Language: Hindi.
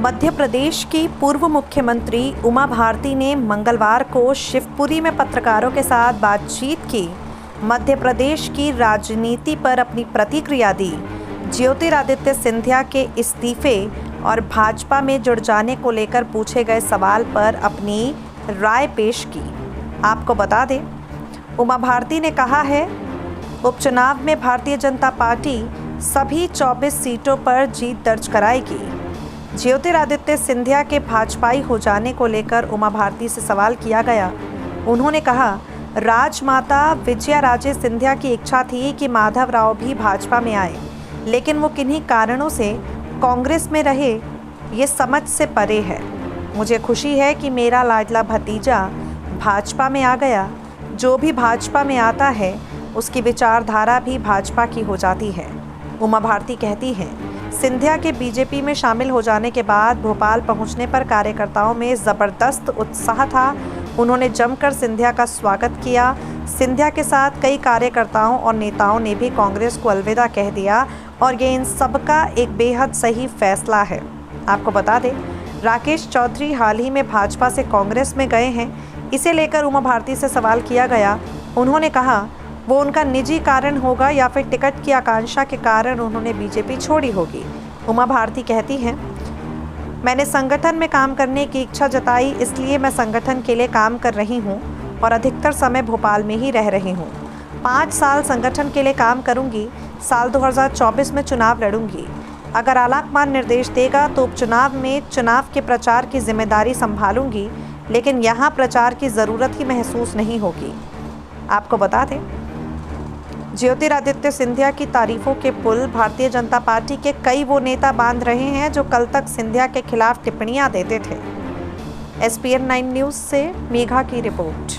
मध्य प्रदेश की पूर्व मुख्यमंत्री उमा भारती ने मंगलवार को शिवपुरी में पत्रकारों के साथ बातचीत की। मध्य प्रदेश की राजनीति पर अपनी प्रतिक्रिया दी। ज्योतिरादित्य सिंधिया के इस्तीफे और भाजपा में जुड़ जाने को लेकर पूछे गए सवाल पर अपनी राय पेश की। आपको बता दें, उमा भारती ने कहा है, उपचुनाव में भारतीय जनता पार्टी सभी 24 सीटों पर जीत दर्ज कराएगी। ज्योतिरादित्य सिंधिया के भाजपाई हो जाने को लेकर उमा भारती से सवाल किया गया। उन्होंने कहा, राजमाता विजया राजे सिंधिया की इच्छा थी कि माधव राव भी भाजपा में आए, लेकिन वो किन्हीं कारणों से कांग्रेस में रहे, ये समझ से परे है। मुझे खुशी है कि मेरा लाडला भतीजा भाजपा में आ गया। जो भी भाजपा में आता है उसकी विचारधारा भी भाजपा की हो जाती है। उमा भारती कहती हैं, सिंधिया के बीजेपी में शामिल हो जाने के बाद भोपाल पहुंचने पर कार्यकर्ताओं में ज़बरदस्त उत्साह था। उन्होंने जमकर सिंधिया का स्वागत किया। सिंधिया के साथ कई कार्यकर्ताओं और नेताओं ने भी कांग्रेस को अलविदा कह दिया और ये इन सबका एक बेहद सही फैसला है। आपको बता दें, राकेश चौधरी हाल ही में भाजपा से कांग्रेस में गए हैं। इसे लेकर उमा भारती से सवाल किया गया। उन्होंने कहा, वो उनका निजी कारण होगा या फिर टिकट की आकांक्षा के कारण उन्होंने बीजेपी छोड़ी होगी। उमा भारती कहती हैं, मैंने संगठन में काम करने की इच्छा जताई, इसलिए मैं संगठन के लिए काम कर रही हूं और अधिकतर समय भोपाल में ही रह रही हूं। 5 साल संगठन के लिए काम करूंगी। साल 2024 में चुनाव लड़ूंगी। अगर आलाकमान निर्देश देगा तो उपचुनाव में चुनाव के प्रचार की जिम्मेदारी संभालूंगी, लेकिन यहाँ प्रचार की ज़रूरत ही महसूस नहीं होगी। आपको बता दें, ज्योतिरादित्य सिंधिया की तारीफों के पुल भारतीय जनता पार्टी के कई वो नेता बांध रहे हैं जो कल तक सिंधिया के खिलाफ टिप्पणियां देते थे। SPN 9 न्यूज़ से मेघा की रिपोर्ट।